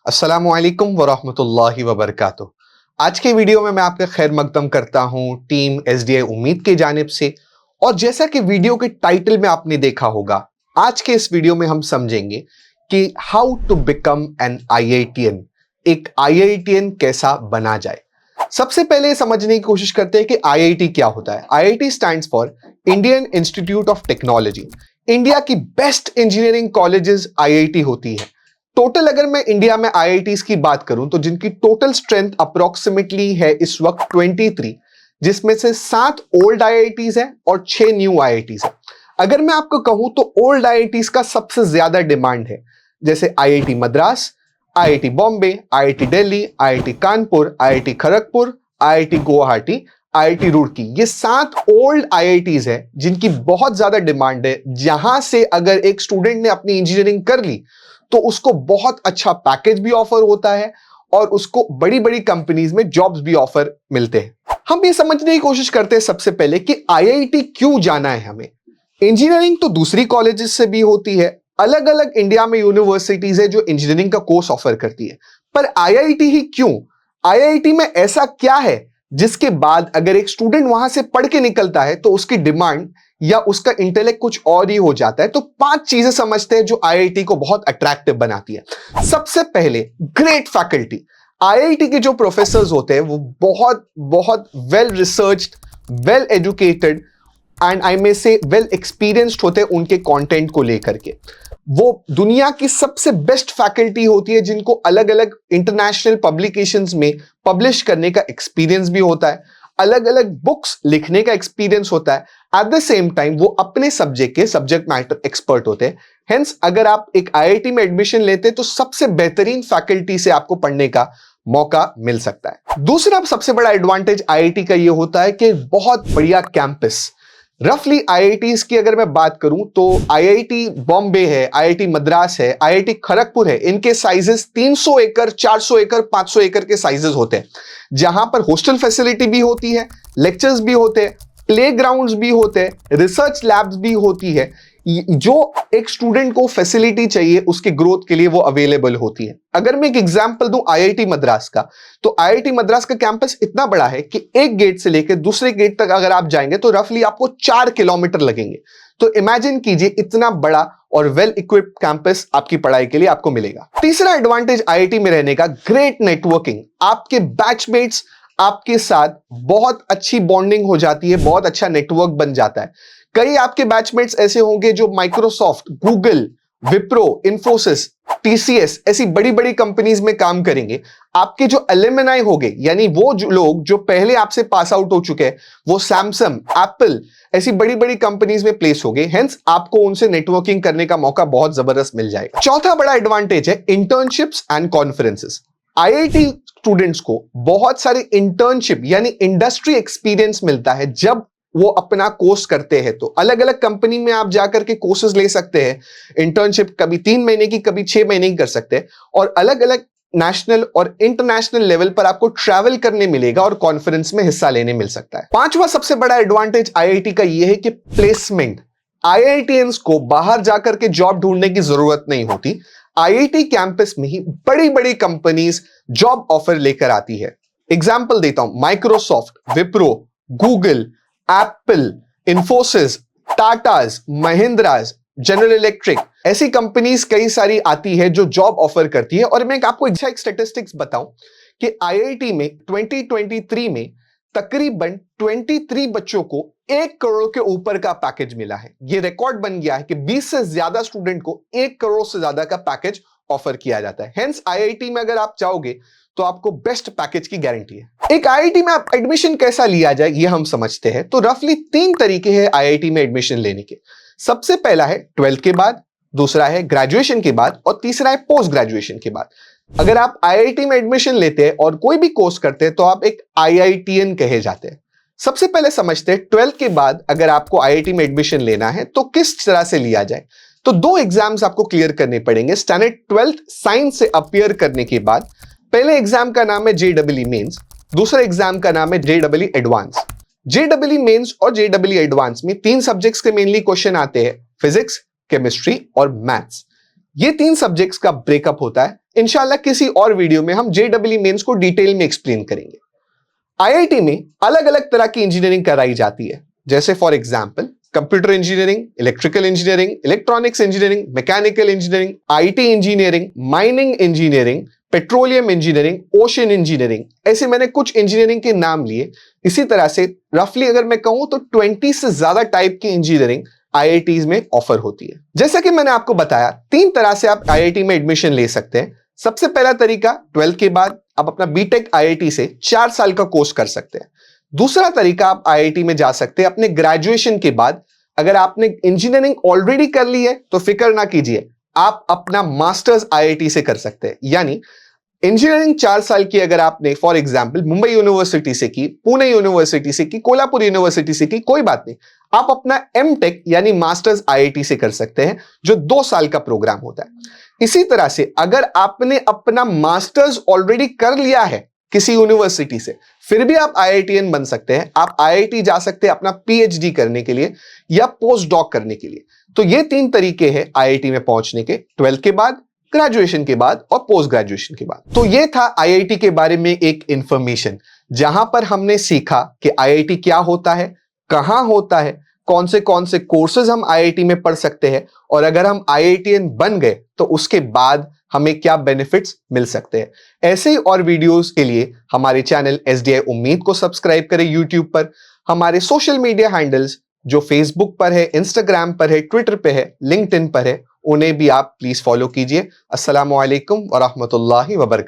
अस्सलामुअलैकुम वरहमतुल्लाहि वबरकातुहू। आज के वीडियो में मैं आपका खैर मकदम करता हूं टीम एसडीआई उम्मीद की जानिब से। और जैसा कि वीडियो के टाइटल में आपने देखा होगा, आज के इस वीडियो में हम समझेंगे कि how to become an IITian, एक आईआईटीएन कैसा बना जाए। सबसे पहले समझने की कोशिश करते हैं कि आईआईटी क्या होता है। IIT stands for Indian institute of technology. India की बेस्ट इंजीनियरिंग कॉलेजेस आईआईटी होती है। टोटल अगर मैं इंडिया में आईआईटीज की बात करूं तो जिनकी टोटल स्ट्रेंथ अप्रोक्सीमेटली है इस वक्त 23, जिसमें से 7 ओल्ड आईआईटीज है और 6 न्यू आईआईटीज है। अगर मैं आपको कहूं तो ओल्ड आईआईटीज का सबसे ज्यादा डिमांड है, जैसे IIT Madras, IIT Bombay, IIT Delhi, IIT Kanpur, IIT Kharagpur, IIT Guwahati, IIT Roorkee. ये 7 ओल्ड आईआईटीज है जिनकी बहुत ज्यादा डिमांड है, जहां से अगर एक स्टूडेंट ने अपनी इंजीनियरिंग कर ली तो उसको बहुत अच्छा पैकेज भी ऑफर होता है और उसको बड़ी बड़ी कंपनीज में जॉब्स भी ऑफर मिलते हैं। हम ये समझने की कोशिश करते हैं सबसे पहले कि आईआईटी क्यों जाना है हमें। इंजीनियरिंग तो दूसरी कॉलेजेस से भी होती है, अलग अलग इंडिया में यूनिवर्सिटीज है जो इंजीनियरिंग का कोर्स ऑफर करती है, पर आईआईटी ही क्यों? आईआईटी में ऐसा क्या है जिसके बाद अगर एक स्टूडेंट वहां से पढ़ के निकलता है तो उसकी डिमांड या उसका इंटेलेक्ट कुछ और ही हो जाता है। तो 5 चीजें समझते हैं जो आईआईटी को बहुत अट्रैक्टिव बनाती है। सबसे पहले, ग्रेट फैकल्टी। आईआईटी के जो प्रोफेसर्स होते हैं वो बहुत बहुत well researched, well educated and I में से वेल एक्सपीरियंस्ड होते हैं उनके कंटेंट को लेकर के। वो दुनिया की सबसे बेस्ट फैकल्टी होती है जिनको अलग अलग इंटरनेशनल पब्लिकेशंस में पब्लिश करने का एक्सपीरियंस भी होता है, अलग अलग बुक्स लिखने का एक्सपीरियंस होता है। एट द सेम टाइम वो अपने सब्जेक्ट के सब्जेक्ट मैटर एक्सपर्ट होते हैं। हेंस अगर आप एक आईआईटी में एडमिशन लेते हैं तो सबसे बेहतरीन फैकल्टी से आपको पढ़ने का मौका मिल सकता है। दूसरा सबसे बड़ा एडवांटेज आईआईटी का ये होता है कि बहुत बढ़िया कैंपस। रफली आईआईटीज की अगर मैं बात करूं तो आईआईटी बॉम्बे है, आईआईटी मद्रास है, आईआईटी खड़गपुर है, इनके साइजेस 300 एकड़, 400 एकड़, 500 एकड़ के साइजेस होते हैं, जहां पर हॉस्टल फैसिलिटी भी होती है, लेक्चर्स भी होते हैं, प्लेग्राउंड्स भी होते हैं, रिसर्च लैब्स भी होती है। जो एक स्टूडेंट को फैसिलिटी चाहिए उसके ग्रोथ के लिए वो अवेलेबल होती है। अगर मैं एक एग्जांपल दूं आईआईटी मद्रास का, तो आईआईटी मद्रास का कैंपस इतना बड़ा है कि एक गेट से लेकर दूसरे गेट तक अगर आप जाएंगे तो रफली आपको 4 किलोमीटर लगेंगे। तो इमेजिन कीजिए इतना बड़ा और वेल इक्विप्ड कैंपस आपकी पढ़ाई के लिए आपको मिलेगा। तीसरा एडवांटेज आईआईटी में रहने का, ग्रेट नेटवर्किंग। आपके बैचमेट्स आपके साथ बहुत अच्छी बॉन्डिंग हो जाती है, बहुत अच्छा नेटवर्क बन जाता है। कई आपके बैचमेट्स ऐसे होंगे जो Microsoft, Google, Wipro, Infosys, TCS ऐसी बड़ी बड़ी कंपनीज में काम करेंगे। आपके जो एलुमनाई होंगे, यानी वो लोग जो पहले आपसे पास आउट हो चुके हैं, वो सैमसंग, एप्पल ऐसी बड़ी बड़ी कंपनीज में प्लेस होंगे। हेंस आपको उनसे नेटवर्किंग करने का मौका बहुत जबरदस्त मिल जाएगा। चौथा बड़ा एडवांटेज है internships and conferences. IIT students को बहुत सारे इंटर्नशिप यानी इंडस्ट्री एक्सपीरियंस मिलता है जब वो अपना कोर्स करते हैं। तो अलग अलग कंपनी में आप जाकर के कोर्सेज ले सकते हैं। इंटर्नशिप कभी 3 महीने की, कभी 6 महीने की कर सकते हैं, और अलग अलग नेशनल और इंटरनेशनल लेवल पर आपको ट्रैवल करने मिलेगा और कॉन्फ्रेंस में हिस्सा लेने मिल सकता है। पांचवा सबसे बड़ा एडवांटेज आईआईटी का यह है कि प्लेसमेंट। आईआईटीएंस को बाहर जाकर के जॉब ढूंढने की जरूरत नहीं होती। आईआईटी कैंपस में ही बड़ी बड़ी कंपनीज जॉब ऑफर लेकर आती है। एग्जाम्पल देता हूं, Microsoft, Wipro, Google, Apple, Infosys, Tatas, Mahindras, General Electric ऐसी कंपनीज कई सारी आती है जो जॉब ऑफर करती है। और मैं आपको एक स्टैटिस्टिक्स बताऊं कि आईआईटी में 2023 में तकरीबन 23 बच्चों को 1 करोड़ के ऊपर का पैकेज मिला है। यह रिकॉर्ड बन गया है कि 20 से ज्यादा स्टूडेंट को 1 करोड़ से ज्यादा का पैकेज ऑफर किया जाता है। हेंस आईआईटी में अगर आप चाहोगे तो आपको बेस्ट पैकेज की गारंटी है। एक आईआईटी में आप एडमिशन कैसा लिया जाए ये हम समझते हैं। तो रफली 3 तरीके हैं आईआईटी में एडमिशन लेने के। सबसे पहला है 12th के बाद, दूसरा है ग्रेजुएशन के बाद, और तीसरा है पोस्ट ग्रेजुएशन के बाद। अगर आप आईआईटी में एडमिशन लेते हैं और कोई भी कोर्स करते हैं तो आप एक आईआईटीएन कहे जाते हैं। सबसे पहले समझते हैं 12th के बाद अगर आपको आईआईटी में एडमिशन लेना है तो किस तरह से लिया जाए। तो 2 एग्जाम्स आपको क्लियर करने पड़ेंगे। स्टैंडर्ड 12th साइंस से अपीयर करने के बाद पहले एग्जाम का नाम है जेईई मेंस, दूसरे एग्जाम का नाम है जेईई एडवांस। जेईई मेंस और जेईई एडवांस में 3 सब्जेक्ट्स के मेनली क्वेश्चन आते हैं, फिजिक्स, केमिस्ट्री और मैथ्स। ये 3 सब्जेक्ट्स का ब्रेकअप होता है। इंशाल्लाह किसी और वीडियो में हम जेईई मेंस को डिटेल में एक्सप्लेन करेंगे। आईआईटी में अलग अलग तरह की इंजीनियरिंग कराई जाती है, जैसे for example computer engineering, electrical engineering, electronics engineering, mechanical engineering, IT engineering, mining engineering, petroleum engineering, ocean engineering. ऐसे मैंने कुछ इंजीनियरिंग के नाम लिए। इसी तरह से रफली अगर मैं कहूं तो 20 से ज्यादा टाइप की इंजीनियरिंग आईआईटीज में ऑफर होती है। जैसा कि मैंने आपको बताया, 3 तरह से आप आईआईटी में एडमिशन ले सकते हैं। सबसे पहला तरीका 12th के बाद आप अपना बीटेक आईआईटी से 4 साल का कोर्स कर सकते हैं। दूसरा तरीका आप आईआईटी में जा सकते हैं अपने ग्रेजुएशन के बाद। अगर आपने इंजीनियरिंग ऑलरेडी कर ली है तो फिक्र ना कीजिए, आप अपना मास्टर्स आईआईटी से कर सकते हैं। यानी इंजीनियरिंग 4 साल की अगर आपने फॉर एग्जाम्पल मुंबई यूनिवर्सिटी से की, पुणे यूनिवर्सिटी से की, कोल्हापुर यूनिवर्सिटी से की, कोई बात नहीं, आप अपना एमटेक यानी मास्टर्स आईआईटी से कर सकते हैं, जो 2 साल का प्रोग्राम होता है। इसी तरह से अगर आपने अपना मास्टर्स ऑलरेडी कर लिया है किसी यूनिवर्सिटी से, फिर भी आप आईआईटीएन बन सकते हैं। आप आईआईटी जा सकते हैं अपना पीएचडी करने के लिए या पोस्ट डॉक करने के लिए। तो ये 3 तरीके हैं आईआईटी में पहुंचने के, 12th के बाद, ग्रेजुएशन के बाद और पोस्ट ग्रेजुएशन के बाद। तो ये था आईआईटी के बारे में एक इंफॉर्मेशन, जहां पर हमने सीखा कि आईआईटी क्या होता है, कहां होता है, कौन से कोर्सेज हम आईआईटी में पढ़ सकते हैं, और अगर हम आईआईटीएन बन गए तो उसके बाद हमें क्या बेनिफिट्स मिल सकते हैं। ऐसे ही और वीडियोस के लिए हमारे चैनल एसडीआई उम्मीद को सब्सक्राइब करें यूट्यूब पर। हमारे सोशल मीडिया हैंडल्स जो फेसबुक पर है, इंस्टाग्राम पर है, ट्विटर पे है, लिंक्डइन पर है, उन्हें भी आप प्लीज फॉलो कीजिए। अस्सलामु अलैकुम व रहमतुल्लाहि व बरकातहू।